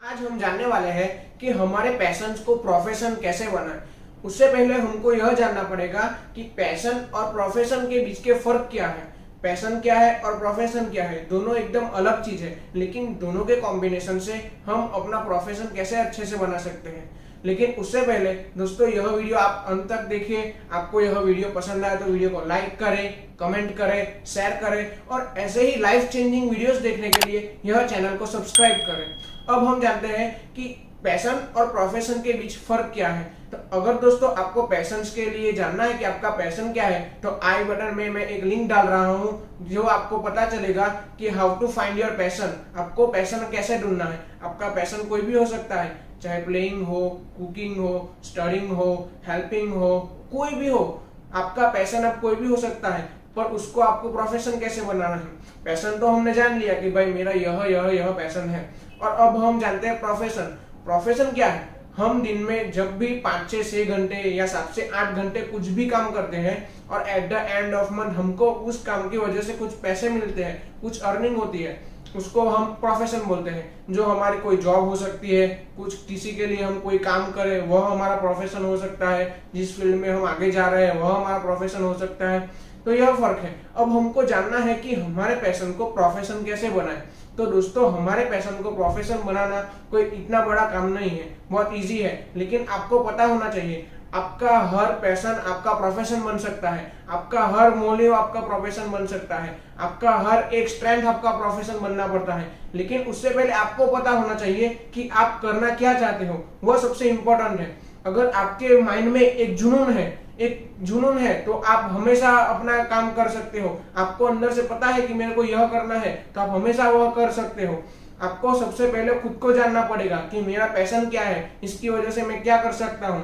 आज हम जानने वाले हैं कि हमारे पैशंस को प्रोफेशन कैसे बनाएं। उससे पहले हमको यह जानना पड़ेगा कि पैशन और प्रोफेशन के बीच के फर्क क्या है। पैशन क्या है और प्रोफेशन क्या है, दोनों एकदम अलग चीज है, लेकिन दोनों के कॉम्बिनेशन से हम अपना प्रोफेशन कैसे अच्छे से बना सकते हैं। लेकिन उससे पहले दोस्तों, यह वीडियो आप अंत तक देखिए। आपको यह वीडियो पसंद आए तो वीडियो को लाइक करें, कमेंट करें, शेयर करें और ऐसे ही लाइफ चेंजिंग वीडियोस देखने के लिए यह चैनल को सब्सक्राइब करें। अब हम जानते हैं कि पैशन और प्रोफेशन के बीच फर्क क्या है। तो अगर दोस्तों आपको पैशन के लिए जानना है कि आपका पैशन क्या है, तो आई बटन में मैं एक लिंक डाल रहा हूं जो आपको पता चलेगा कि how to find your passion. आपको पैशन कैसे ढूंढना है। आपका पैशन कोई भी हो सकता है, चाहे प्लेइंग हो, कुकिंग हो, स्टडिंग हो, हेल्पिंग हो, कोई भी हो। आपका पैशन अब कोई भी हो सकता है, पर उसको आपको प्रोफेशन कैसे बनाना है। पैशन तो हमने जान लिया कि भाई मेरा यह पैशन है। और अब हम जानते हैं प्रोफेशन। प्रोफेशन क्या है। हम दिन में जब भी 5 से 6 घंटे या 7 से 8 घंटे कुछ भी काम करते हैं और at the end of month हमको उस काम की वजह से कुछ पैसे मिलते हैं, कुछ अर्निंग होती है, उसको हम प्रोफेशन बोलते हैं। जो हमारी कोई जॉब हो सकती है, कुछ किसी के लिए हम कोई काम करें, वह हमारा प्रोफेशन हो सकता है। जिस फील्ड में हम आगे जा रहे हैं वह हमारा प्रोफेशन हो सकता है। तो यह फर्क है। अब हमको जानना है कि हमारे पैशन को प्रोफेशन कैसे बनाए। तो दोस्तों, हमारे पैशन को प्रोफेशन बनाना कोई इतना बड़ा काम नहीं है, बहुत इजी है। लेकिन आपको पता होना चाहिए, आपका हर पैशन आपका प्रोफेशन बन सकता है। आपका हर मोटिव आपका प्रोफेशन बन सकता है। आपका हर एक स्ट्रेंथ आपका प्रोफेशन बनना पड़ता है। लेकिन उससे पहले आपको पता होना चाहिए कि आप करना क्या चाहते हो, वह सबसे इंपॉर्टेंट है। अगर आपके माइंड में एक जुनून है तो आप हमेशा अपना काम कर सकते हो। आपको अंदर से पता है कि मेरे को यह करना है, तो आप हमेशा वह कर सकते हो। आपको सबसे पहले खुद को जानना पड़ेगा कि मेरा पैशन क्या है, इसकी वजह से मैं क्या कर सकता हूँ,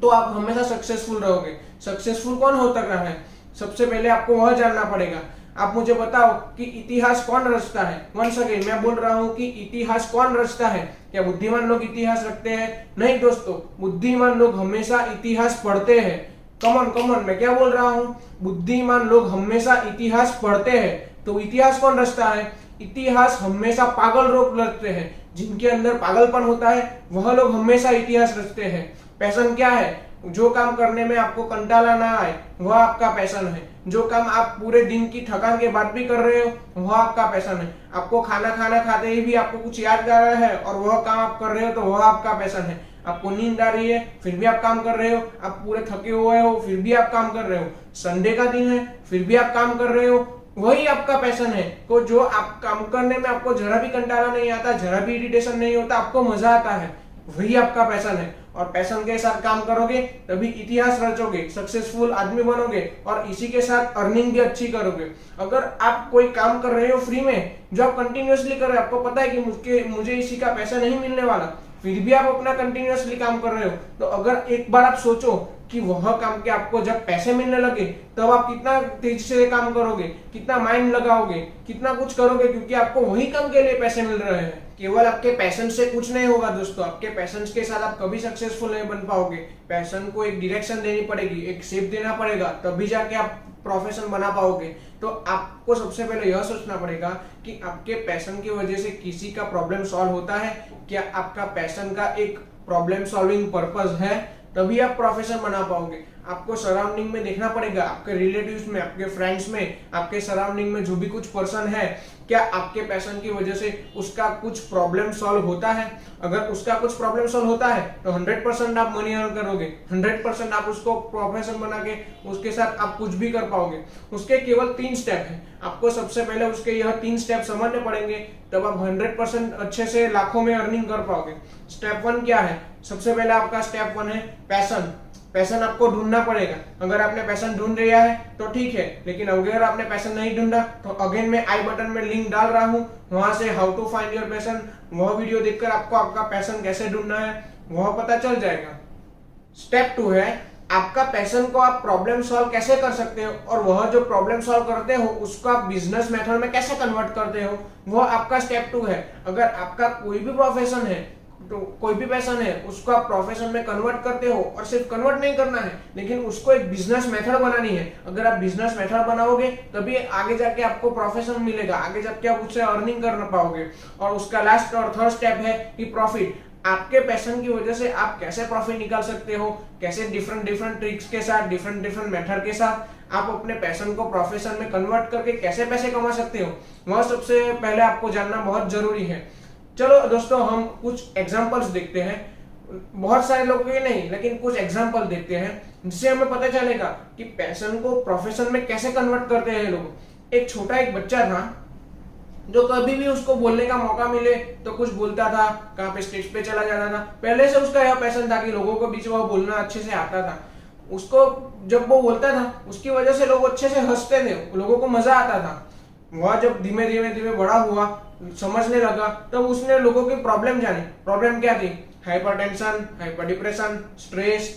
तो आप हमेशा सक्सेसफुल रहोगे। सक्सेसफुल कौन होता है, सबसे पहले आपको वह जानना पड़ेगा। आप मुझे बताओ कि इतिहास कौन रचता है। वंस अगेन मैं बोल रहा हूं कि इतिहास कौन रचता है। क्या बुद्धिमान लोग इतिहास रखते हैं? नहीं दोस्तों, बुद्धिमान लोग हमेशा इतिहास पढ़ते हैं। कमन मैं क्या बोल रहा हूं, बुद्धिमान लोग हमेशा इतिहास पढ़ते हैं। तो इतिहास कौन रचता है? इतिहास हमेशा पागल लोग रचते हैं। जिनके अंदर पागलपन होता है वह लोग हमेशा इतिहास रचते हैं। पैशन क्या है? जो काम करने में आपको कंटाला ना आए वह आपका पैशन है। जो काम आप पूरे दिन की थकान के बाद भी कर रहे हो वह आपका पैशन है। आपको खाना खाते ही भी आपको कुछ याद आ रहा है और वह काम आप कर रहे हो तो वह आपका पैशन है। आपको नींद आ रही है फिर भी आप काम कर रहे हो। आप पूरे थके हुए हो फिर भी आप काम कर रहे हो। संडे का दिन है फिर भी आप काम कर रहे हो, वही आपका पैशन है। तो जो आप काम करने में आपको जरा भी कंटाला नहीं आता, जरा भी इरिटेशन नहीं होता, आपको मजा आता है, वही आपका पैशन है। और पैशन के साथ काम करोगे तभी इतिहास रचोगे, सक्सेसफुल आदमी बनोगे और इसी के साथ अर्निंग भी अच्छी करोगे। अगर आप कोई काम कर रहे हो फ्री में, जो आप कंटिन्यूअसली कर रहे हो, आपको पता है कि मुझे इसी का पैसा नहीं मिलने वाला, फिर भी आप अपना कंटिन्यूअसली काम कर रहे हो, तो अगर एक बार आप सोचो कि वह काम के आपको जब पैसे मिलने लगे तब आप कितना तेजी से काम करोगे, कितना माइंड लगाओगे, कितना कुछ करोगे, क्योंकि आपको वही काम के लिए पैसे मिल रहे हैं। केवल आपके पैशन से कुछ नहीं होगा दोस्तों। आपके पैशन के साथ आप कभी सक्सेसफुल नहीं बन पाओगे। पैशन को एक डायरेक्शन देनी पड़ेगी, एक शेप देना पड़ेगा, तभी जाके आप प्रोफेशन बना पाओगे। तो आपको सबसे पहले यह सोचना पड़ेगा कि आपके पैशन की वजह से किसी का प्रॉब्लम सॉल्व होता है क्या। आपका पैशन का एक प्रॉब्लम सॉल्विंग पर्पस है, तभी आप प्रोफेशन बना पाओगे। आपको सराउंडिंग में देखना पड़ेगा, आपके रिलेटिव्स में, आपके फ्रेंड्स में, आपके सराउंडिंग में जो भी कुछ पर्सन है, क्या आपके पैशन की वजह से उसका कुछ प्रॉब्लम सॉल्व होता है। अगर उसका कुछ प्रॉब्लम सॉल्व होता है तो 100% आप मनी अर्न करोगे, 100% आप उसको प्रोफेशन बना के उसके साथ आप कुछ भी कर पाओगे। उसके केवल 3 स्टेप है। आपको सबसे पहले उसके यह 3 स्टेप समझने पड़ेंगे, तब आप 100% अच्छे से लाखों में अर्निंग कर पाओगे। स्टेप 1 क्या है? सबसे पहले आपका स्टेप 1 है पैशन। पैशन आपको ढूंढना पड़ेगा। अगर आपने पैशन ढूंढ लिया है तो ठीक है, लेकिन अगर आपने पैशन नहीं ढूंढा तो अगेन मैं आई बटन में लिंक डाल रहा हूं, वहां से how to find your passion, वह वीडियो देखकर आपको आपका पैशन कैसे ढूंढना है वह पता चल जाएगा। स्टेप 2 है आपका पैशन को आप प्रॉब्लम सॉल्व कैसे कर सकते हो, और वह जो प्रॉब्लम सॉल्व करते हो उसको आप बिजनेस मेथड में कैसे कन्वर्ट करते हो, वह आपका स्टेप 2 है। अगर आपका कोई भी प्रोफेशन है, तो कोई भी पैशन है उसको आप प्रोफेशन में कन्वर्ट करते हो, और सिर्फ कन्वर्ट नहीं करना है लेकिन उसको एक बिजनेस मेथड बनानी है। अगर आप बिजनेस मेथड बनाओगे तभी आगे जाके आपको प्रोफेशन मिलेगा, आगे जाके आप उससे अर्निंग कर पाओगे। और उसका लास्ट और थर्ड स्टेप है कि प्रॉफिट। आपके पैशन की वजह से आप कैसे प्रॉफिट निकाल सकते हो, कैसे डिफरेंट डिफरेंट ट्रिक्स के साथ, डिफरेंट डिफरेंट मेथड के साथ आप अपने पैशन को प्रोफेशन में कन्वर्ट करके कैसे पैसे कमा सकते हो, वह सबसे पहले आपको जानना बहुत जरूरी है। चलो दोस्तों, हम कुछ एग्जांपल्स देखते हैं, बहुत सारे लोग के नहीं लेकिन कुछ एग्जांपल देखते हैं जिससे हमें पता चलेगा कि पैशन को प्रोफेशन में कैसे कन्वर्ट करते हैं लोग। एक बच्चा था जो कभी भी उसको बोलने का मौका मिले तो कुछ बोलता था, कहाँ पे स्टेज पे चला जाता था। पहले से उसका यह पैशन था कि लोगों के बीच वह बोलना अच्छे से आता था। उसको जब वो बोलता था उसकी वजह से लोग अच्छे से हंसते थे, लोगों को मजा आता था। वह जब धीमे धीमे धीमे बड़ा हुआ, समझने लगा, तब उसने लोगों की प्रॉब्लम जानी। प्रॉब्लम क्या थी? हाइपरटेंशन, हाइपर डिप्रेशन, स्ट्रेस,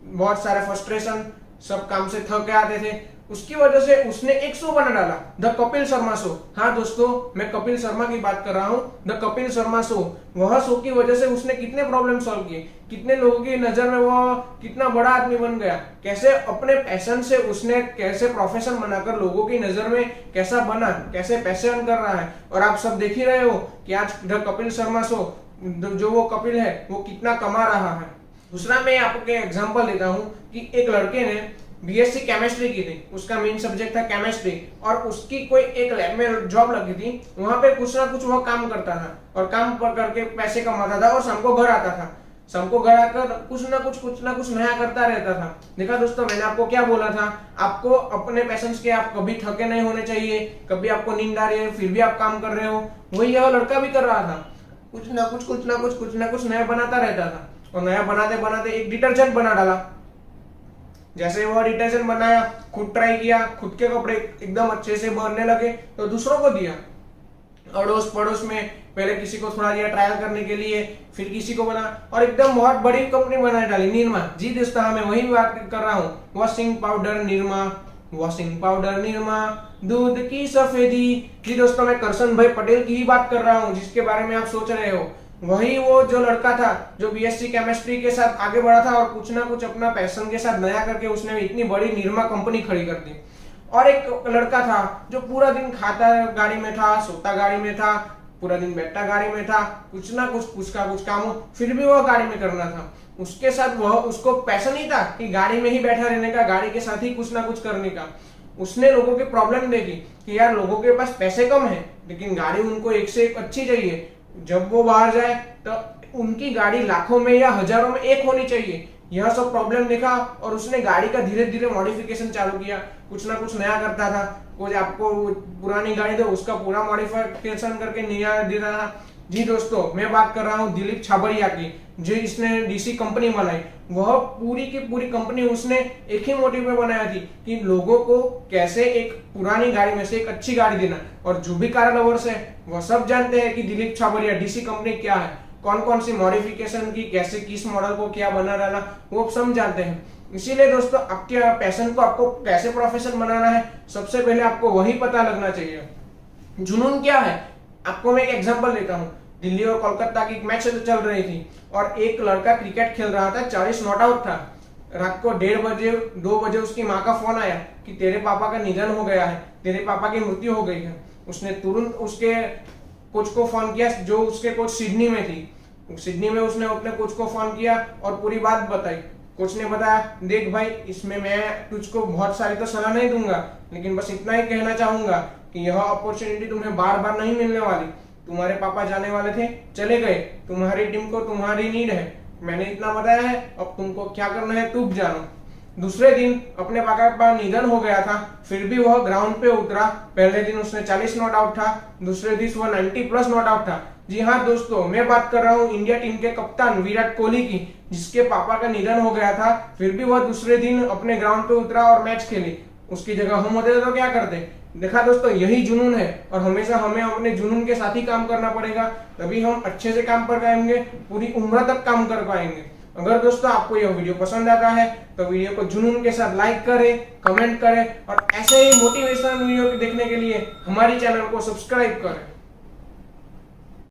बहुत सारे फ्रस्ट्रेशन, सब काम से थक के आते थे। उसकी वजह से उसने एक शो बना डाला, द कपिल शर्मा शो। हाँ दोस्तों, मैं कपिल शर्मा की बात कर रहा हूँ, द कपिल शर्मा शो। वह शो की वजह से उसने कितने प्रॉब्लम सॉल्व किए, कितने लोगों की नजर में वह कितना बड़ा आदमी बन गया, कैसे अपने पैशन से उसने कैसे प्रोफेशन बनाकर लोगों की नजर में कैसा बना, कैसे पैसे अर्न कर रहा है। और आप सब देख ही रहे हो कि आज द कपिल शर्मा शो जो वो कपिल है वो कितना कमा रहा है। दूसरा मैं आपको एग्जांपल देता हूँ कि एक लड़के ने बीएससी केमिस्ट्री की थी, उसका मेन सब्जेक्ट था केमिस्ट्री, और उसकी कोई एक लैब में जॉब लगी थी। वहां पे कुछ ना कुछ वो काम करता था और काम पर करके पैसे कमाता था और शाम को घर आता था। शाम को घर आकर कुछ ना कुछ नया करता रहता था। देखा दोस्तों, मैंने आपको क्या बोला था, आपको अपने पैशंस के आप कभी थके नहीं होने चाहिए। कभी आपको नींद आ रही है फिर भी आप काम कर रहे हो, वही यह लड़का भी कर रहा था। कुछ ना कुछ नया बनाता रहता था, और नया बनाते बनाते एक डिटर्जेंट बना डाला। जैसे वो डिटर्जेंट बनाया, खुद ट्राई किया, खुद के कपड़े एकदम अच्छे से बनने लगे तो दूसरों को दिया। अड़ोस पड़ोस में पहले किसी को थोड़ा दिया ट्रायल करने के लिए, फिर किसी को बना, और एकदम बहुत बड़ी कंपनी बना डाली, निरमा। जी दोस्तों, मैं वही बात कर रहा हूँ, washing powder Nirma, washing powder Nirma, दूध की सफेदी। जी दोस्तों, मैं करशन भाई पटेल की ही बात कर रहा हूँ, जिसके बारे में आप सोच रहे हो। वही वो जो लड़का था जो बीएससी केमिस्ट्री के साथ आगे बढ़ा था और कुछ ना कुछ अपना पैशन के साथ नया करके उसने इतनी बड़ी निरमा कंपनी खड़ी कर दी। और एक लड़का था जो पूरा दिन खाता गाड़ी में था, सोता गाड़ी में था, पूरा दिन बैठता गाड़ी में था, कुछ ना कुछ काम हो फिर भी वह गाड़ी में करना था। उसके साथ वह उसको पैशन नहीं था कि गाड़ी में ही बैठा रहने का, गाड़ी के साथ ही कुछ ना कुछ करने का। उसने लोगों की प्रॉब्लम देखी कि यार लोगों के पास पैसे कम है लेकिन गाड़ी उनको एक से एक अच्छी चाहिए। जब वो बाहर जाए तो उनकी गाड़ी लाखों में या हजारों में एक होनी चाहिए। यह सब प्रॉब्लम देखा और उसने गाड़ी का धीरे धीरे मॉडिफिकेशन चालू किया, कुछ ना कुछ नया करता था। कोई आपको पुरानी गाड़ी दो उसका पूरा मॉडिफिकेशन करके नया दे रहा था। जी दोस्तों, मैं बात कर रहा हूँ दिलीप छाबड़िया की, जो इसने डीसी कंपनी बनाई। वह पूरी की पूरी कंपनी उसने एक ही मोटिव में बनाया थी कि लोगों को कैसे एक पुरानी गाड़ी में से एक अच्छी गाड़ी देना। और जो भी कार लवर्स है वह सब जानते हैं कि दिलीप छाबड़िया डीसी कंपनी क्या है, कौन कौन सी मॉडिफिकेशन की, कैसे किस मॉडल को क्या बना डाला, वो सब जानते हैं। इसीलिए दोस्तों, आपके पैशन को आपको कैसे प्रोफेशन बनाना है, सबसे पहले आपको वही पता लगना चाहिए। जुनून क्या है, आपको मैं एक एग्जांपल देता हूँ। दिल्ली और कोलकाता की मैच चल रही थी और एक लड़का क्रिकेट खेल रहा था, 40 नॉट आउट था। रात को 1:30 बजे 2 बजे उसकी माँ का फोन आया कि तेरे पापा का निधन हो गया है, तेरे पापा की मृत्यु हो गई है। उसने तुरंत उसके कोच को फोन किया, जो उसके कोच सिडनी में थी। सिडनी में उसने अपने कोच को फोन किया और पूरी बात बताई। कोच ने बताया, देख भाई, इसमें मैं तुझको बहुत सारी तो सलाह नहीं दूंगा लेकिन बस इतना ही कहना चाहूंगा कि यह अपॉर्चुनिटी तुम्हें बार बार नहीं मिलने वाली। तुम्हारे पापा जाने वाले थे, चले गए, तुम्हारी टीम को तुम्हारी नीड है, मैंने इतना बताया है, अब तुमको क्या करना है तुम जानो। दूसरे दिन अपने पापा का निधन हो गया था, फिर भी वह ग्राउंड पे उतरा। पहले दिन उसने 40 नॉट आउट था, दूसरे दिन वह 90+ नॉट आउट था। जी हाँ दोस्तों, मैं बात कर रहा हूँ इंडिया टीम के कप्तान विराट कोहली की, जिसके पापा का निधन हो गया था, फिर भी वह दूसरे दिन अपने ग्राउंड पे उतरा और मैच खेली। उसकी जगह हम होते तो क्या करते। देखा दोस्तों, यही जुनून है और हमेशा हमें अपने जुनून के साथ ही काम करना पड़ेगा, तभी हम अच्छे से काम कर पाएंगे, पूरी उम्र तक काम कर पाएंगे। अगर दोस्तों आपको यह वीडियो पसंद आता है तो वीडियो को जुनून के साथ लाइक करें, कमेंट करें और ऐसे ही मोटिवेशनल वीडियो देखने के लिए हमारे चैनल को सब्सक्राइब करें।